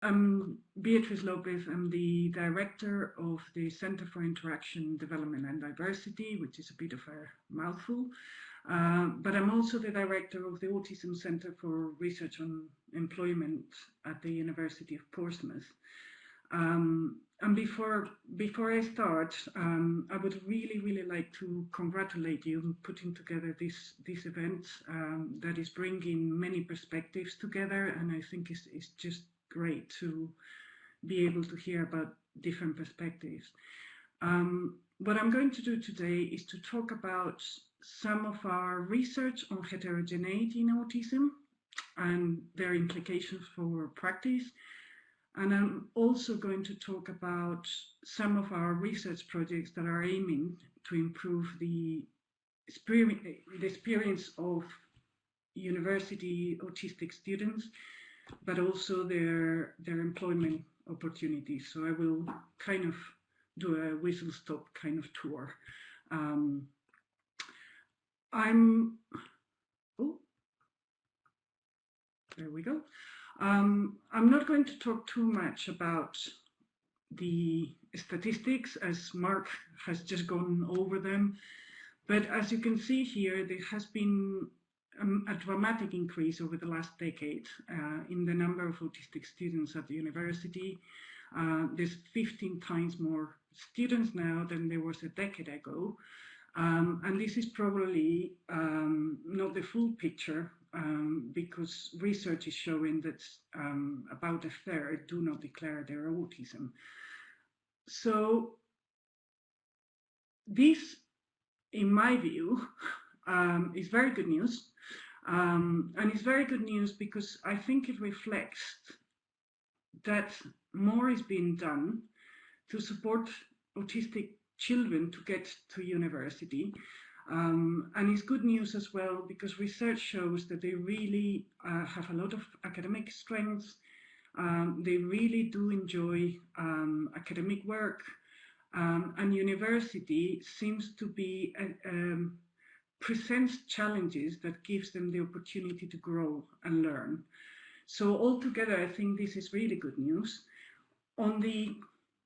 I'm Beatriz Lopez. I'm the director of the Center for Interaction, Development and Diversity, which is a bit of a mouthful. But I'm also the director of the Autism Center for Research on Employment at the University of Portsmouth. And before I start, I would really like to congratulate you on putting together this event that is bringing many perspectives together, and I think it's just great to be able to hear about different perspectives. What I'm going to do today is to talk about some of our research on heterogeneity in autism and their implications for practice. And I'm also going to talk about some of our research projects that are aiming to improve the experience of university autistic students, but also their employment opportunities. So I will kind of do a whistle-stop kind of tour. There we go. I'm not going to talk too much about the statistics, as Mark has just gone over them. But as you can see here, there has been a dramatic increase over the last decade in the number of autistic students at the university. There's 15 times more students now than there was a decade ago. And this is probably not the full picture, because research is showing that about a third do not declare their autism. So this, in my view, is very good news. And it's very good news because I think it reflects that more is being done to support autistic children to get to university. And it's good news as well because research shows that they really have a lot of academic strengths. They really do enjoy academic work, and university seems to be presents challenges that gives them the opportunity to grow and learn. So altogether, I think this is really good news. On the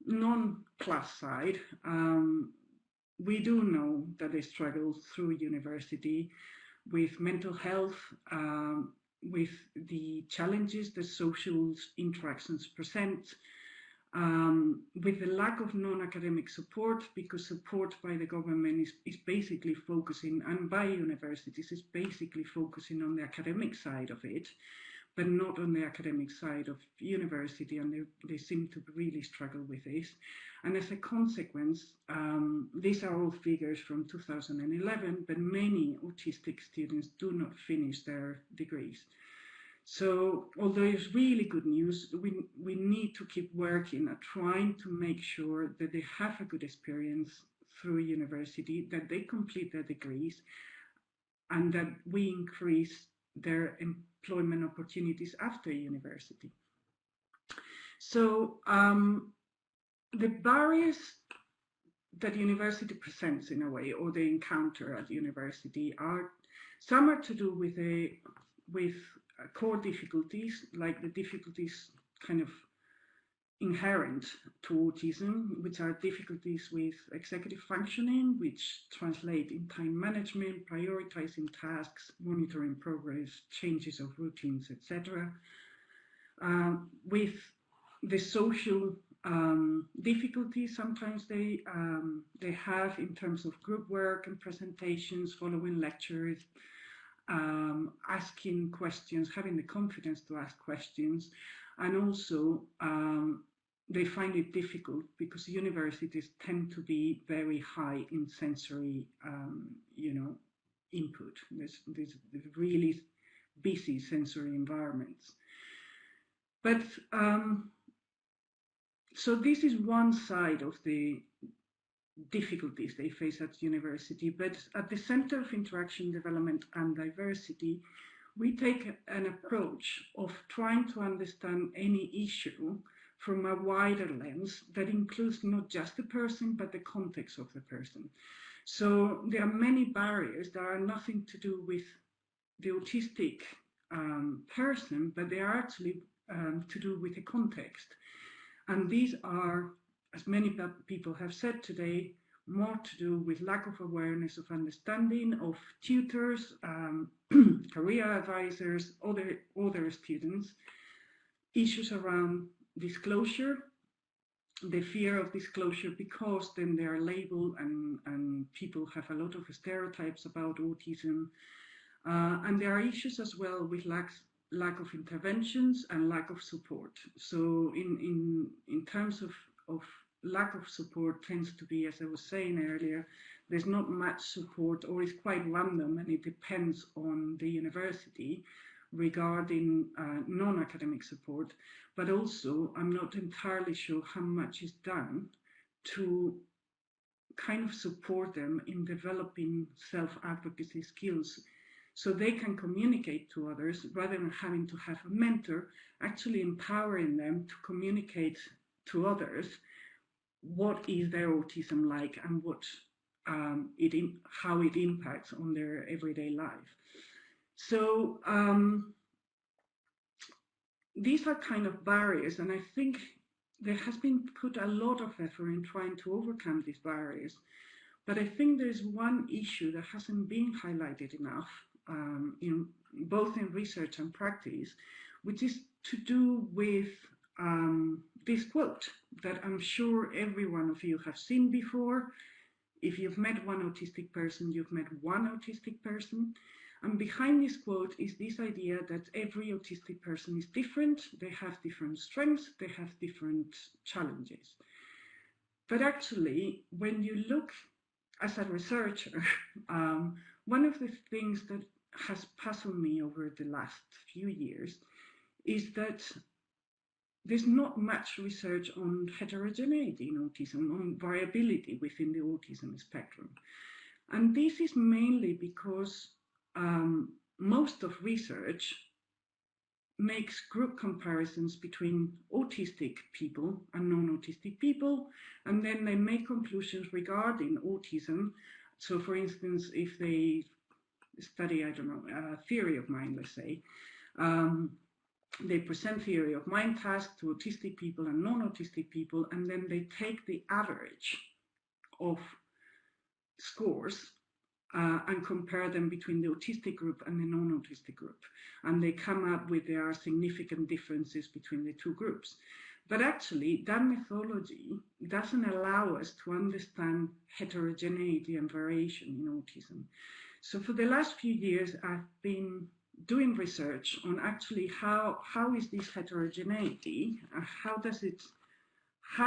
non-plus side, we do know that they struggle through university with mental health, with the challenges that social interactions present, with the lack of non-academic support, because support by the government is basically focusing, and by universities is basically focusing on the academic side of it, but not on the academic side of university, and they seem to really struggle with this. And as a consequence, these are all figures from 2011, but many autistic students do not finish their degrees. So although it's really good news, we need to keep working at trying to make sure that they have a good experience through university, that they complete their degrees, and that we increase their employment opportunities after university. So the barriers that university presents in a way, or they encounter at university, some are to do with core difficulties, like the difficulties kind of inherent to autism, which are difficulties with executive functioning, which translate in time management, prioritizing tasks, monitoring progress, changes of routines, etc. With the social difficulties sometimes they have in terms of group work and presentations, following lectures, asking questions, having the confidence to ask questions, and also they find it difficult because universities tend to be very high in sensory, input. There's really busy sensory environments. But so this is one side of the difficulties they face at university, but at the Center of Interaction, Development and Diversity, we take an approach of trying to understand any issue from a wider lens that includes not just the person, but the context of the person. So there are many barriers that are nothing to do with the autistic person, but they are actually to do with the context. And these are, as many people have said today, more to do with lack of awareness of understanding of tutors, career advisors, other students, issues around disclosure, the fear of disclosure because then they are labeled and people have a lot of stereotypes about autism. And there are issues as well with lack of interventions and lack of support. So in terms of lack of support tends to be, as I was saying earlier, there's not much support, or it's quite random, and it depends on the university regarding non-academic support. But also, I'm not entirely sure how much is done to kind of support them in developing self-advocacy skills so they can communicate to others rather than having to have a mentor, actually empowering them to communicate to others what is their autism like and what how it impacts on their everyday life. So these are kind of barriers, and I think there has been put a lot of effort in trying to overcome these barriers. But I think there's one issue that hasn't been highlighted enough, both in research and practice, which is to do with this quote that I'm sure every one of you have seen before. If you've met one autistic person, you've met one autistic person. And behind this quote is this idea that every autistic person is different. They have different strengths, they have different challenges. But actually, when you look as a researcher, one of the things that has puzzled me over the last few years is that there's not much research on heterogeneity in autism, on variability within the autism spectrum. And this is mainly because most of research makes group comparisons between autistic people and non-autistic people, and then they make conclusions regarding autism. So for instance, if they study, I don't know, a theory of mind, let's say, they present theory of mind tasks to autistic people and non-autistic people, and then they take the average of scores and compare them between the autistic group and the non-autistic group. And they come up with there are significant differences between the two groups. But actually, that methodology doesn't allow us to understand heterogeneity and variation in autism. So for the last few years, I've been doing research on actually how is this heterogeneity, how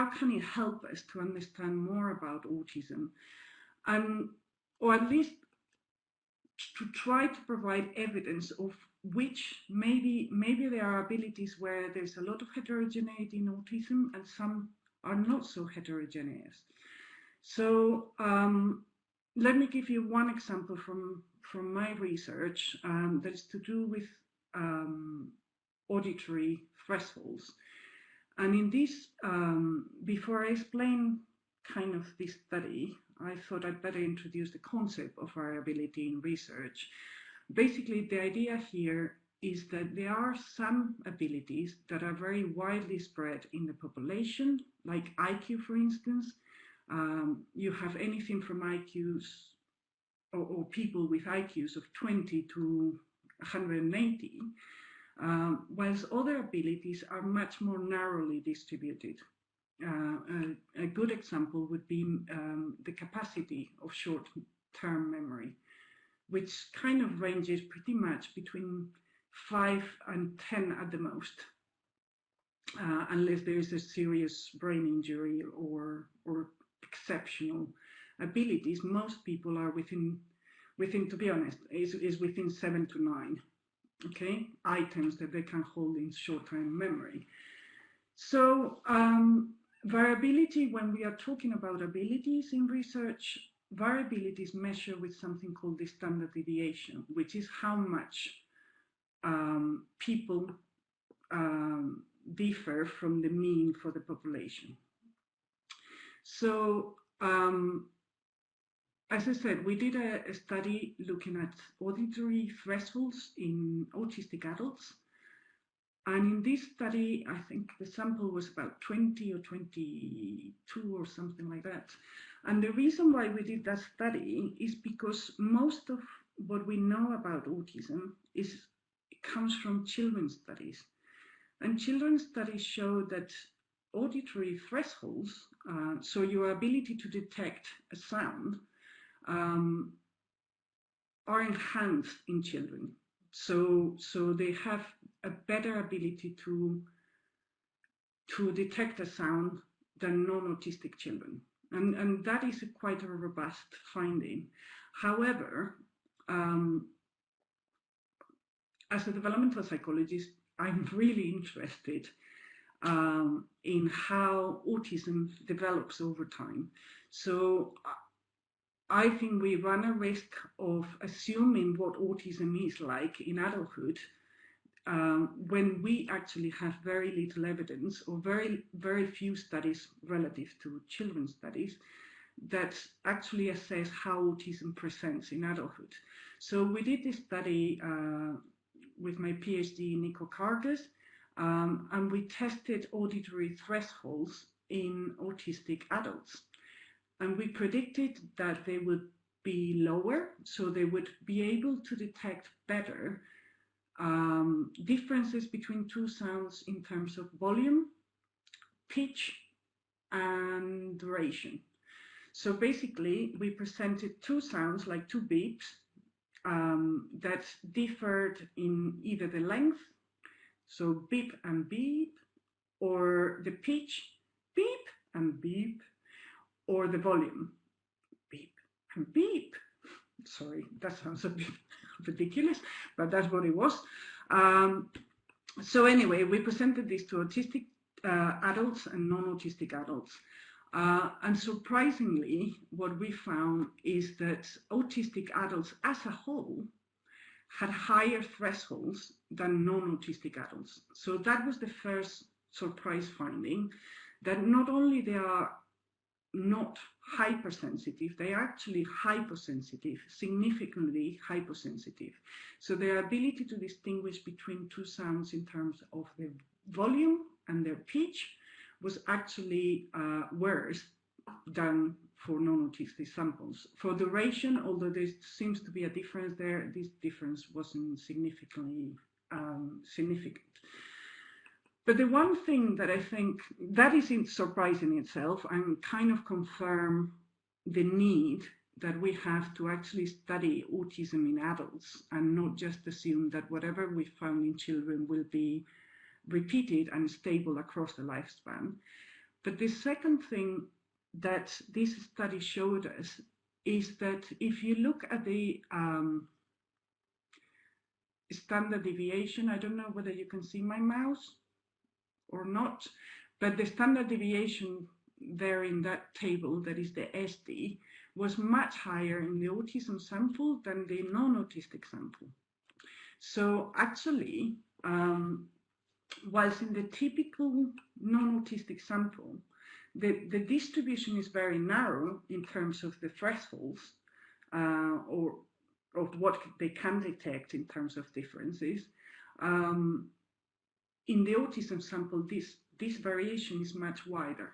can it help us to understand more about autism, and or at least to try to provide evidence of which maybe there are abilities where there's a lot of heterogeneity in autism and some are not so heterogeneous. So let me give you one example from my research that is to do with auditory thresholds. And in this, before I explain kind of this study, I thought I'd better introduce the concept of variability in research. Basically, the idea here is that there are some abilities that are very widely spread in the population, like IQ, for instance. You have anything from IQs or people with IQs of 20 to 180, whilst other abilities are much more narrowly distributed. A good example would be the capacity of short-term memory, which kind of ranges pretty much between 5 and 10 at the most, unless there is a serious brain injury or exceptional abilities. Most people are within, to be honest, is within 7 to 9, okay, items that they can hold in short-term memory. So variability, when we are talking about abilities in research, variability is measured with something called the standard deviation, which is how much people differ from the mean for the population. So as I said, we did a study looking at auditory thresholds in autistic adults. And in this study, I think the sample was about 20 or 22 or something like that. And the reason why we did that study is because most of what we know about autism comes from children's studies. And children's studies show that auditory thresholds, so your ability to detect a sound, are enhanced in children. So they have a better ability to detect a sound than non-autistic children. And that is quite a robust finding. However, as a developmental psychologist, I'm really interested in how autism develops over time. So I think we run a risk of assuming what autism is like in adulthood when we actually have very little evidence or very, very few studies relative to children's studies that actually assess how autism presents in adulthood. So we did this study with my PhD, Nico Kargas, and we tested auditory thresholds in autistic adults. And we predicted that they would be lower, so they would be able to detect better differences between two sounds in terms of volume, pitch, and duration. So basically, we presented two sounds, like two beeps, that differed in either the length, so beep and beep, or the pitch, beep and beep, or the volume, beep and beep. Sorry, that sounds a bit ridiculous, but that's what it was. So anyway, we presented this to autistic adults and non-autistic adults. And surprisingly, what we found is that autistic adults as a whole had higher thresholds than non-autistic adults. So that was the first surprise finding, that not only they are not hypersensitive, they are actually hyposensitive, significantly hyposensitive. So their ability to distinguish between two sounds in terms of the volume and their pitch was actually worse than for non-autistic samples. For duration, although there seems to be a difference there, this difference wasn't significantly significant. But the one thing that I think that is surprising itself and kind of confirm the need that we have to actually study autism in adults and not just assume that whatever we found in children will be repeated and stable across the lifespan. But the second thing that this study showed us is that if you look at the standard deviation, I don't know whether you can see my mouse or not, but the standard deviation there in that table, that is the SD, was much higher in the autism sample than the non-autistic sample. So actually, whilst in the typical non-autistic sample, the distribution is very narrow in terms of the thresholds or of what they can detect in terms of differences. In the autism sample, this variation is much wider,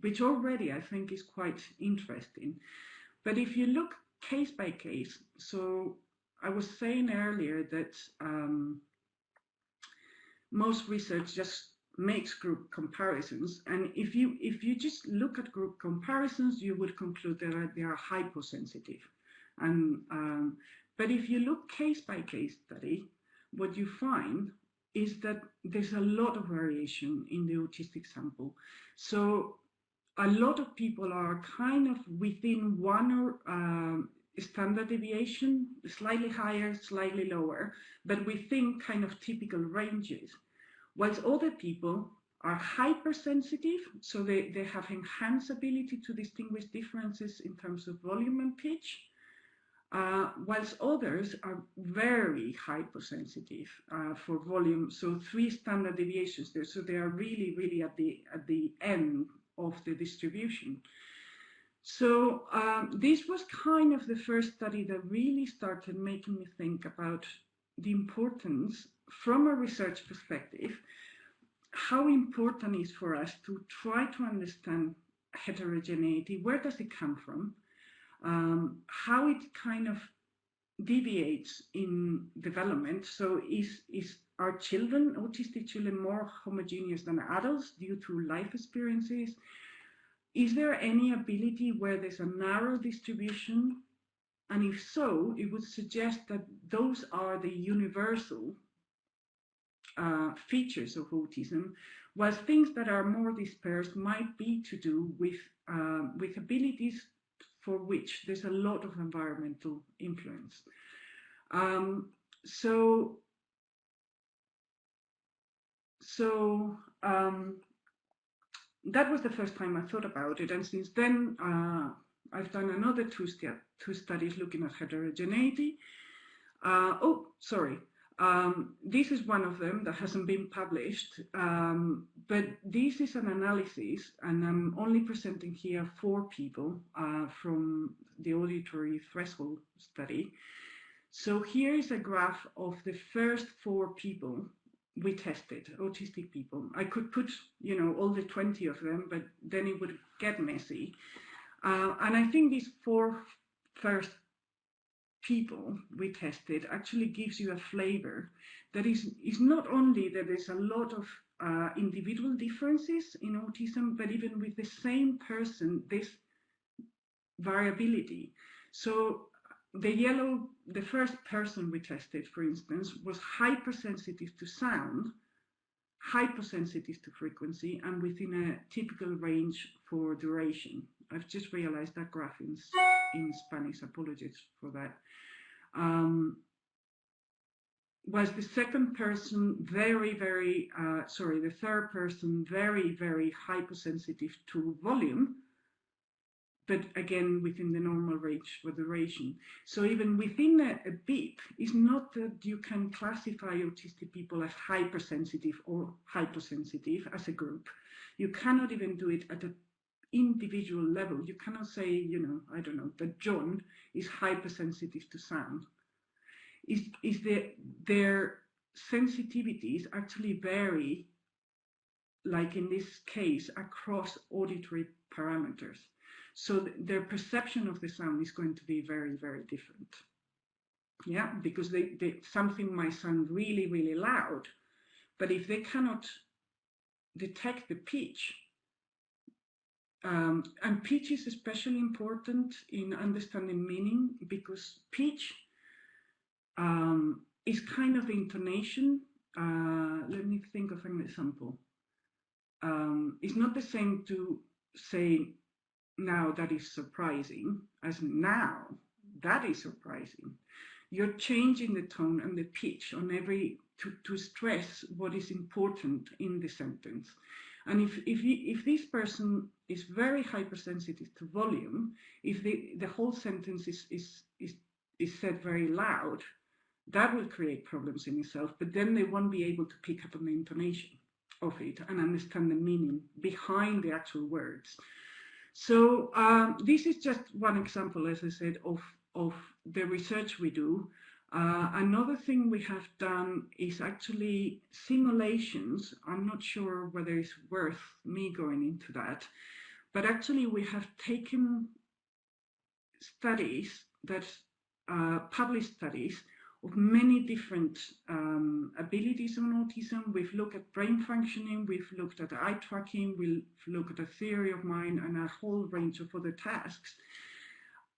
which already I think is quite interesting. But if you look case by case, so I was saying earlier that most research just makes group comparisons, and if you just look at group comparisons, you would conclude that they are hyposensitive. And but if you look case by case study, what you find is that there's a lot of variation in the autistic sample. So a lot of people are kind of within one standard deviation, slightly higher, slightly lower, but within kind of typical ranges. Whilst other people are hypersensitive, so they have enhanced ability to distinguish differences in terms of volume and pitch, whilst others are very hypersensitive for volume, so 3 standard deviations there, so they are really, really at the end of the distribution. So this was kind of the first study that really started making me think about the importance from a research perspective, how important it is for us to try to understand heterogeneity. Where does it come from? How it kind of deviates in development. So are children, autistic children, more homogeneous than adults due to life experiences? Is there any ability where there's a narrow distribution? And if so, it would suggest that those are the universal features of autism, whilst things that are more dispersed might be to do with abilities for which there's a lot of environmental influence. That was the first time I thought about it, and since then I've done another two studies looking at heterogeneity. This is one of them that hasn't been published, but this is an analysis, and I'm only presenting here 4 people from the Auditory threshold study. So here is a graph of the first 4 people we tested, autistic people. I could put, all the 20 of them, but then it would get messy. And I think these 4 first people we tested actually gives you a flavor that is not only that there's a lot of individual differences in autism, but even with the same person, there's variability. So the first person we tested, for instance, was hypersensitive to sound, hypersensitive to frequency, and within a typical range for duration. I've just realized that graph in Spanish, apologies for that. Was the second person the third person very, very hypersensitive to volume, but again within the normal range for duration. So even within a beep, it's not that you can classify autistic people as hypersensitive or hyposensitive as a group. You cannot even do it at an individual level. You cannot say, I don't know, that John is hypersensitive to sound. Their sensitivities actually vary, like in this case, across auditory parameters. So their perception of the sound is going to be very, very different. Yeah, because something might sound really, really loud, but if they cannot detect the pitch, and pitch is especially important in understanding meaning, because pitch is kind of intonation. Let me think of an example. It's not the same to say, now that is surprising, as now that is surprising. You're changing the tone and the pitch on to stress what is important in the sentence. And if this person is very hypersensitive to volume, if the whole sentence is said very loud, that will create problems in itself, but then they won't be able to pick up on the intonation of it and understand the meaning behind the actual words. So this is just one example, as I said, of the research we do. Another thing we have done is actually simulations. I'm not sure whether it's worth me going into that, but actually we have taken studies that published studies of many different abilities on autism. We've looked at brain functioning, we've looked at eye tracking, we've looked at a theory of mind and a whole range of other tasks.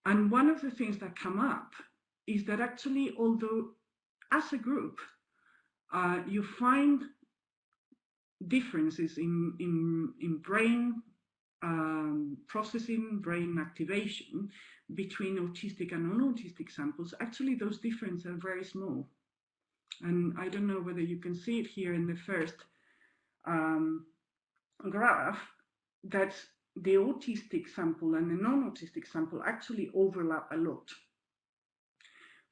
And one of the things that come up is that actually, although as a group, you find differences in brain processing, brain activation between autistic and non-autistic samples, actually those differences are very small. And I don't know whether you can see it here in the first graph, that the autistic sample and the non-autistic sample actually overlap a lot.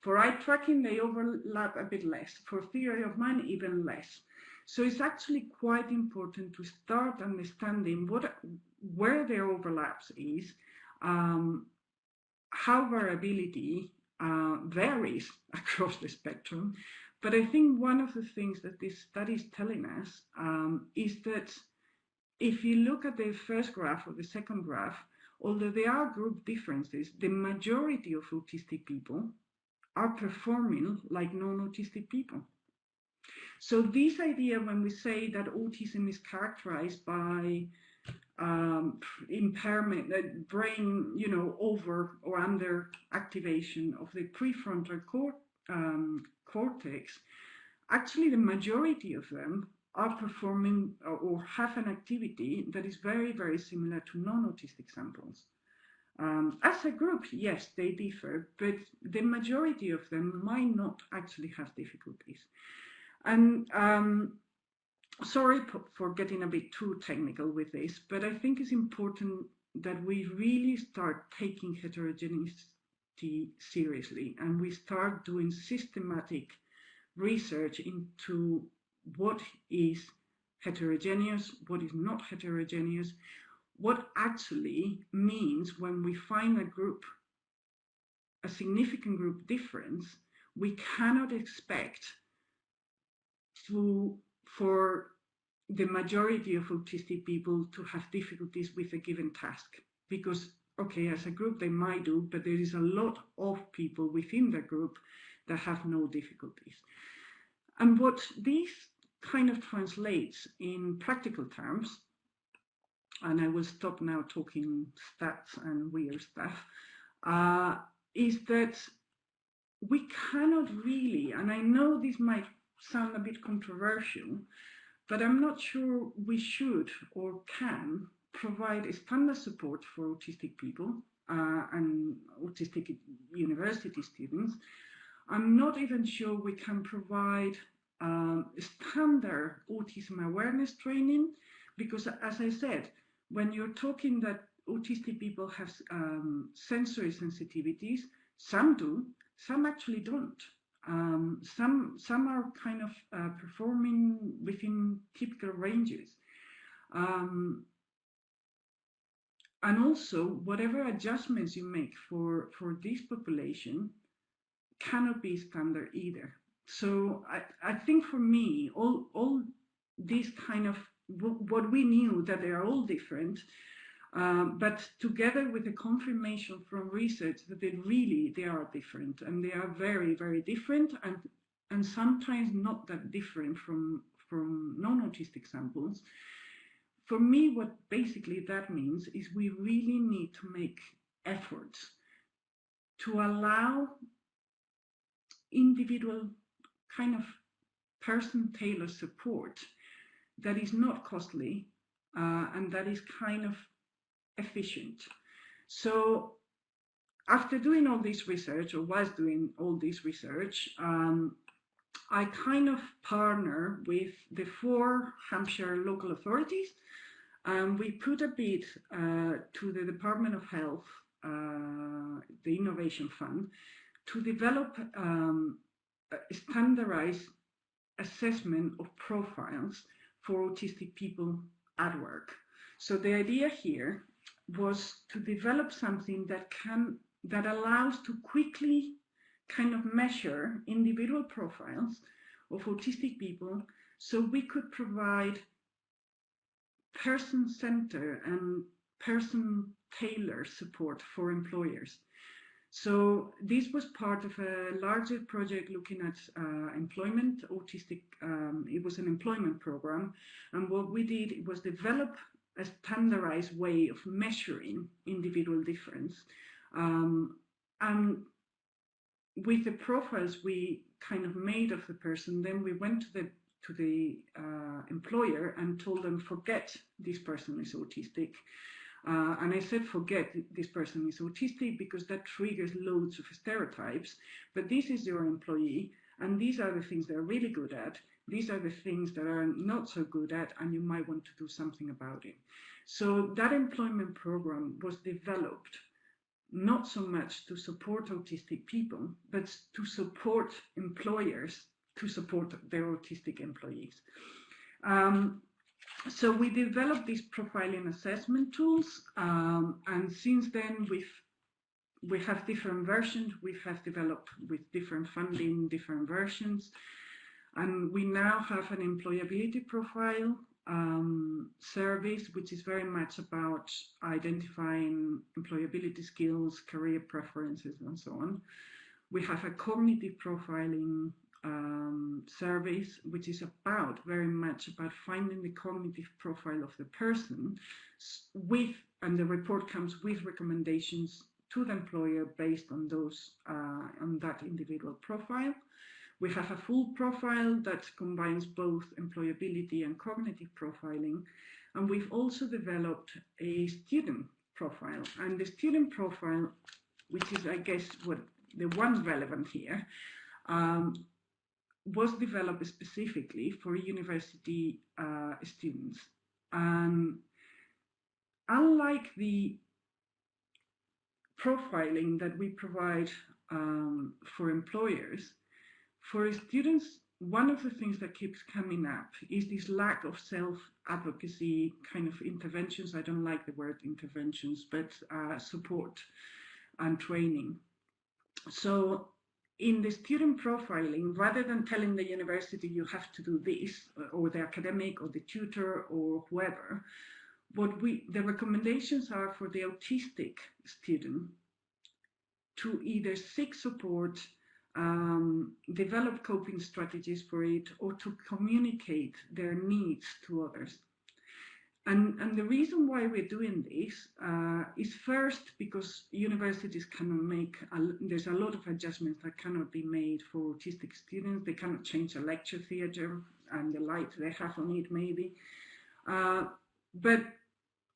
For eye tracking, they overlap a bit less. For theory of mind, even less. So it's actually quite important to start understanding where their overlaps is, how variability varies across the spectrum, But I think one of the things that this study is telling us is that if you look at the first graph or the second graph, although there are group differences, the majority of autistic people are performing like non-autistic people. So this idea, when we say that autism is characterized by impairment, brain, over or under activation of the prefrontal cortex, actually the majority of them are performing or have an activity that is very, very similar to non-autistic samples. As a group, yes, they differ, but the majority of them might not actually have difficulties. And sorry for getting a bit too technical with this, but I think it's important that we really start taking heterogeneity seriously, and we start doing systematic research into what is heterogeneous, what is not heterogeneous, what actually means when we find a group, a significant group difference. We cannot expect for the majority of autistic people to have difficulties with a given task, because, okay, as a group they might do, but there is a lot of people within the group that have no difficulties. And what this kind of translates in practical terms, and I will stop now talking stats and weird stuff, is that we cannot really, and I know this might sound a bit controversial, but I'm not sure we should or can provide a standard support for autistic people and autistic university students. I'm not even sure we can provide standard autism awareness training, because, as I said, when you're talking that autistic people have sensory sensitivities, some do, some actually don't. Some are kind of performing within typical ranges. And also, whatever adjustments you make for this population cannot be standard either. So I think for me, all these kind of, what we knew that they are all different, but together with the confirmation from research that they are different, and they are very, very different, and sometimes not that different from non-autistic samples. For me, what basically that means is we really need to make efforts to allow individual kind of person-tailored support that is not costly and that is kind of efficient. So after doing all this research, or was doing all this research, I kind of partner with the 4 Hampshire local authorities, and we put a bid to the Department of Health, the Innovation Fund, to develop a standardized assessment of profiles for autistic people at work. So the idea here was to develop something that allows to quickly kind of measure individual profiles of autistic people, so we could provide person-centered and person-tailored support for employers. So this was part of a larger project looking at employment, autistic, it was an employment program, and what we did was develop a standardized way of measuring individual difference. And with the profiles we kind of made of the person, then we went to the employer and told them, forget this person is autistic. And I said, forget this person is autistic, because that triggers loads of stereotypes. But this is your employee, and these are the things they're really good at. These are the things that are not so good at, and you might want to do something about it. So that employment program was developed not so much to support autistic people, but to support employers to support their autistic employees. So we developed these profiling assessment tools, and since then we have different versions. We have developed with different funding, different versions. And we now have an employability profile service, which is very much about identifying employability skills, career preferences, and so on. We have a cognitive profiling service, which is very much about finding the cognitive profile of the person and the report comes with recommendations to the employer based on that individual profile. We have a full profile that combines both employability and cognitive profiling. And we've also developed a student profile. And the student profile, which is, I guess, the one relevant here, was developed specifically for university students. And unlike the profiling that we provide for employers, for students, one of the things that keeps coming up is this lack of self-advocacy kind of interventions. I don't like the word interventions, but support and training. So in the student profiling, rather than telling the university you have to do this, or the academic or the tutor or whoever, the recommendations are for the autistic student to either seek support, develop coping strategies for it, or to communicate their needs to others. And the reason why we're doing this is first because universities cannot there's a lot of adjustments that cannot be made for autistic students. They cannot change the lecture theatre and the light they have on it maybe. But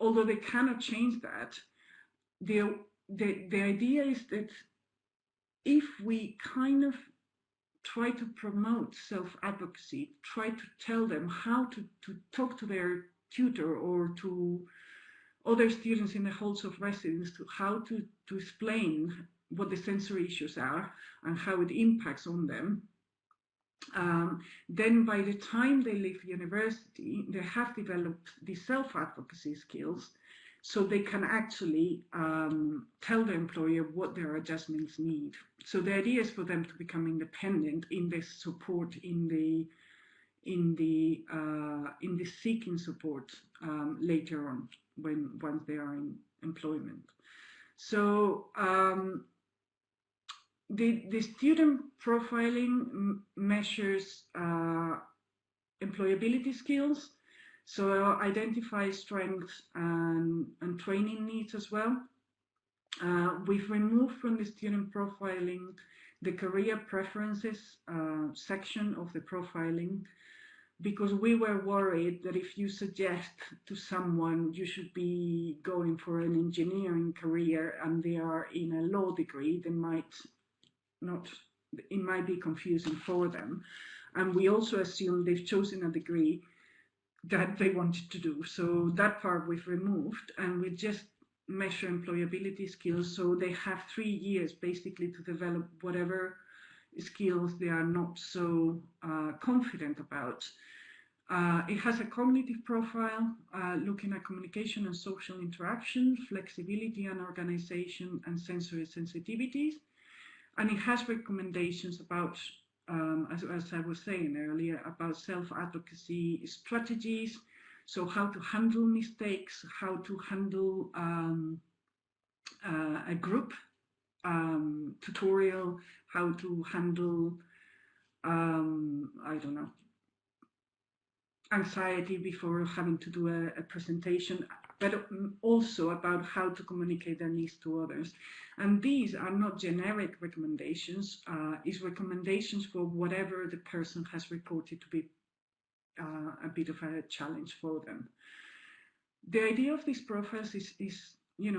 although they cannot change that, the idea is that if we kind of try to promote self-advocacy, try to tell them how to talk to their tutor or to other students in the halls of residence, to how to explain what the sensory issues are and how it impacts on them, then by the time they leave university, they have developed the self-advocacy skills, so they can actually tell the employer what their adjustments need. So the idea is for them to become independent in the support, in the seeking support later on, once they are in employment. So the student profiling measures employability skills, so identify strengths and training needs as well. We've removed from the student profiling the career preferences section of the profiling, because we were worried that if you suggest to someone you should be going for an engineering career and they are in a law degree, it might be confusing for them. And we also assume they've chosen a degree that they wanted to do. So that part we've removed, and we just measure employability skills. So they have 3 years basically to develop whatever skills they are not so confident about. It has a cognitive profile looking at communication and social interaction, flexibility and organization, and sensory sensitivities. And it has recommendations about, as I was saying earlier, about self-advocacy strategies. So how to handle mistakes, how to handle a group tutorial, how to handle, anxiety before having to do a presentation, but also about how to communicate their needs to others. And these are not generic recommendations, it's recommendations for whatever the person has reported to be a bit of a challenge for them. The idea of these profiles is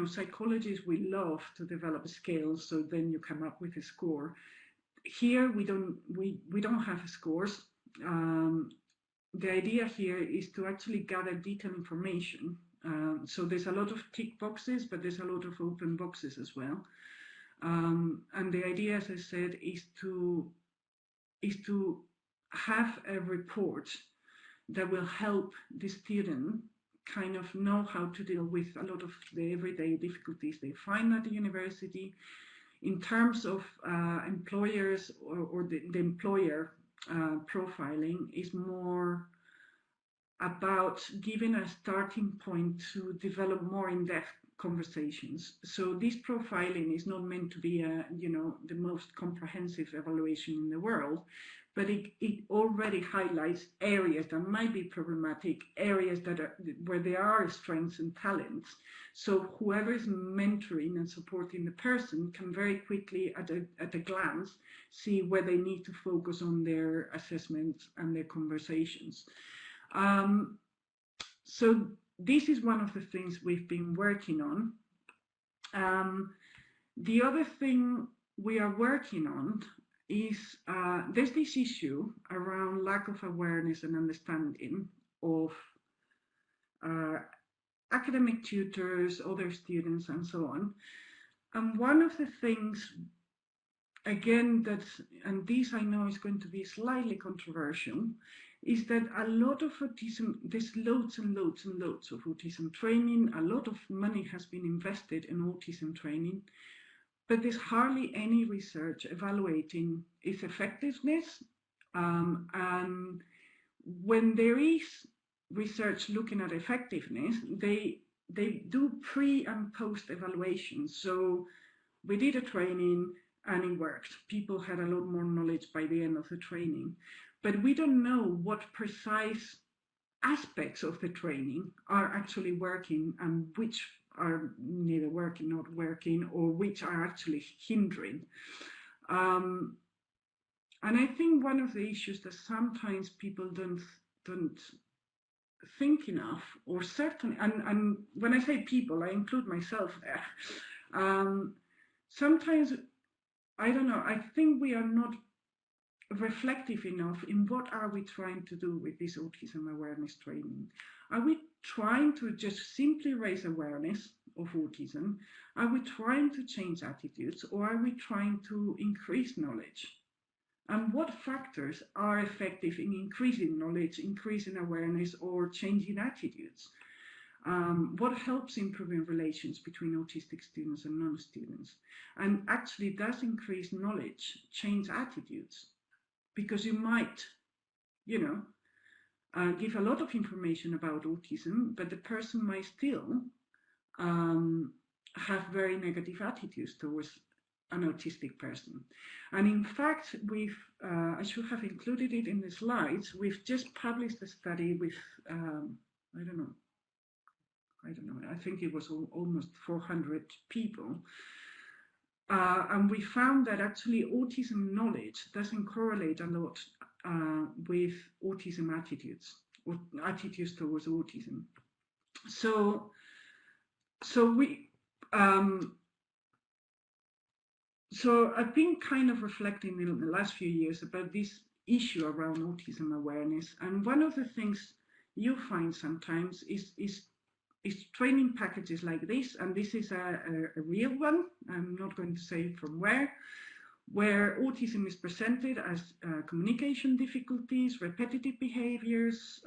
psychologists, we love to develop scales, so then you come up with a score. Here we don't have scores. The idea here is to actually gather detailed information. So there's a lot of tick boxes, but there's a lot of open boxes as well. And the idea, as I said, is to have a report that will help the student kind of know how to deal with a lot of the everyday difficulties they find at the university. In terms of employers or the employer, profiling is more about giving a starting point to develop more in-depth conversations. So this profiling is not meant to be the most comprehensive evaluation in the world, but it already highlights areas that might be problematic, areas where there are strengths and talents. So whoever is mentoring and supporting the person can very quickly, at a glance, see where they need to focus on their assessments and their conversations. So this is one of the things we've been working on. The other thing we are working on is there's this issue around lack of awareness and understanding of academic tutors, other students, and so on. And one of the things, again, and this I know is going to be slightly controversial, is that a lot of autism, there's loads and loads and loads of autism training, a lot of money has been invested in autism training, but there's hardly any research evaluating its effectiveness. And when there is research looking at effectiveness, they do pre and post evaluations. So we did a training and it worked. People had a lot more knowledge by the end of the training. But we don't know what precise aspects of the training are actually working and which are neither working, not working, or which are actually hindering. And I think one of the issues that sometimes people don't think enough, or certainly, and when I say people, I include myself there. Sometimes, I don't know, I think we are not reflective enough in what are we trying to do with this autism awareness training. Are we trying to just simply raise awareness of autism? Are we trying to change attitudes, or are we trying to increase knowledge? And what factors are effective in increasing knowledge, increasing awareness, or changing attitudes? What helps improving relations between autistic students and non-students? And actually, does increased knowledge change attitudes? Because you might, give a lot of information about autism, but the person might still have very negative attitudes towards an autistic person. And in fact, I should have included it in the slides, we've just published a study with, I don't know, I think it was almost 400 people. And we found that actually autism knowledge doesn't correlate a lot with autism attitudes or attitudes towards autism. So I've been kind of reflecting in the last few years about this issue around autism awareness. And one of the things you find sometimes is training packages like this, and this is a real one, I'm not going to say from where autism is presented as communication difficulties, repetitive behaviors,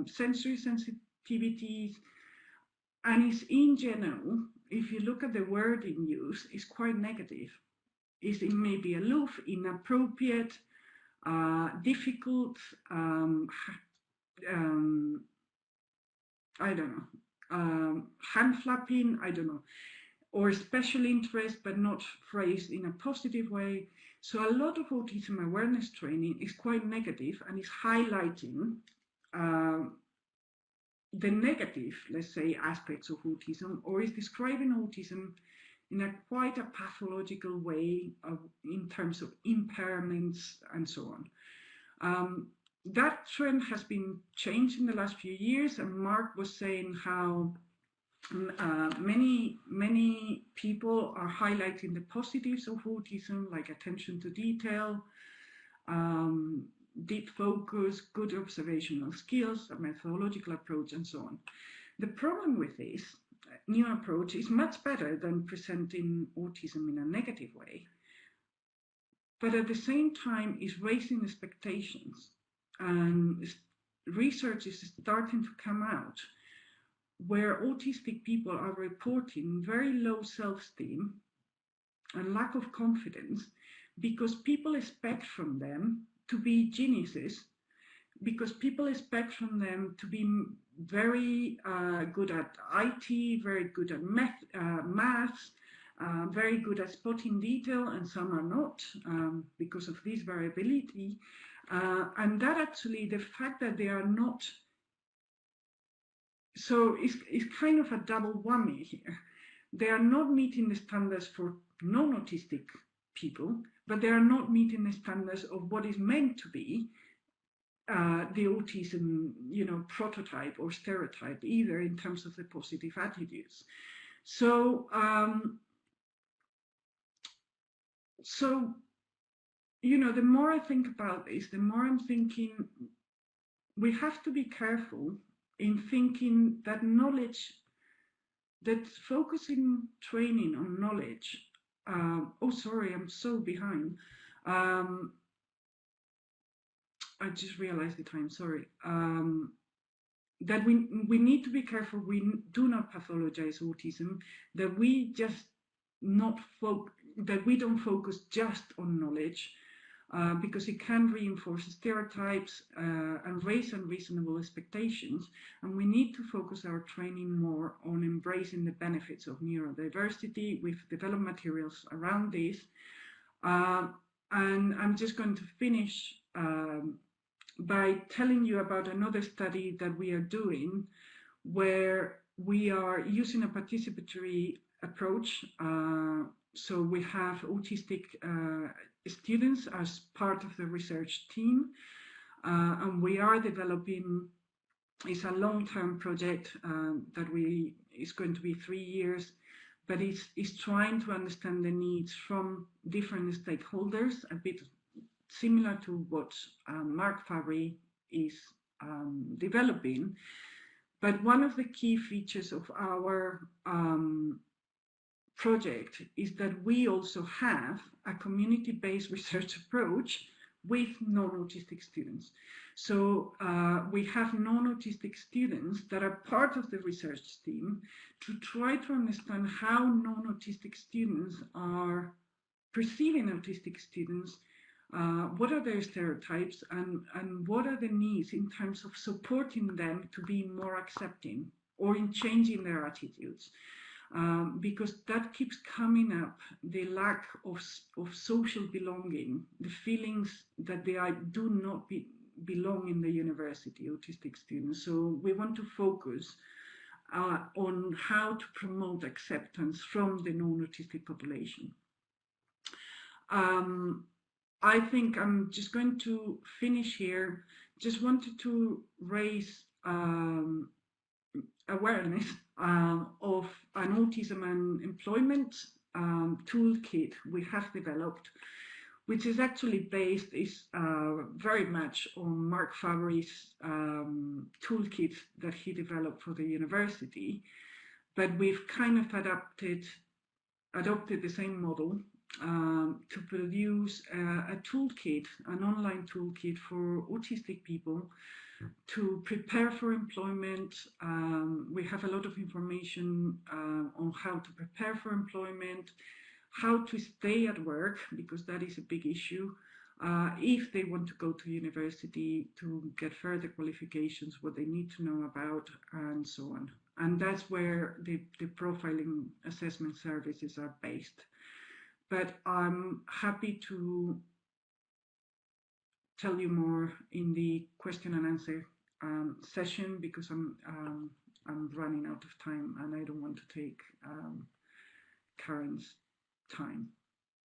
sensory sensitivities, and it's in general, if you look at the wording used, it's quite negative. It may be aloof, inappropriate, difficult, I don't know, hand flapping, I don't know, or special interest, but not phrased in a positive way. So a lot of autism awareness training is quite negative and is highlighting the negative, let's say, aspects of autism, or is describing autism in a quite a pathological way in terms of impairments and so on. That trend has been changed in the last few years, and Mark was saying how many people are highlighting the positives of autism, like attention to detail, deep focus, good observational skills, a methodological approach, and so on. The problem with this new approach is much better than presenting autism in a negative way, but at the same time is raising expectations. And research is starting to come out where autistic people are reporting very low self-esteem and lack of confidence because people expect from them to be geniuses, because people expect from them to be very good at IT, very good at maths, very good at spotting detail, and some are not because of this variability. And that actually, the fact that they are not, so it's kind of a double whammy here. They are not meeting the standards for non-autistic people, but they are not meeting the standards of what is meant to be the autism, prototype or stereotype, either in terms of the positive attitudes. So, the more I think about this, the more I'm thinking we have to be careful in thinking that knowledge, that focusing training on knowledge. Oh, sorry, I'm so behind. I just realized the time, sorry. That we need to be careful we do not pathologize autism, that we just that we don't focus just on knowledge, because it can reinforce stereotypes and raise unreasonable expectations, and we need to focus our training more on embracing the benefits of neurodiversity. We've developed materials around this, and I'm just going to finish by telling you about another study that we are doing, where we are using a participatory approach. So we have autistic students as part of the research team, and we are developing, it's a long-term project that is going to be 3 years, but it's trying to understand the needs from different stakeholders, a bit similar to what Mark Fabry is developing. But one of the key features of our project is that we also have a community-based research approach with non-autistic students. So we have non-autistic students that are part of the research team to try to understand how non-autistic students are perceiving autistic students, what are their stereotypes, and what are the needs in terms of supporting them to be more accepting or in changing their attitudes. Because that keeps coming up, the lack of social belonging, the feelings that they do not belong in the university, autistic students. So we want to focus on how to promote acceptance from the non-autistic population. I think I'm just going to finish here. Just wanted to raise awareness of an autism and employment toolkit we have developed, which is actually based very much on Mark Fabry's toolkit that he developed for the university, but we've kind of adopted the same model to produce a toolkit, an online toolkit for autistic people to prepare for employment. We have a lot of information on how to prepare for employment, how to stay at work, because that is a big issue, if they want to go to university to get further qualifications, what they need to know about, and so on. And that's where the profiling assessment services are based. But I'm happy to tell you more in the question and answer session, because I'm running out of time and I don't want to take Karen's time.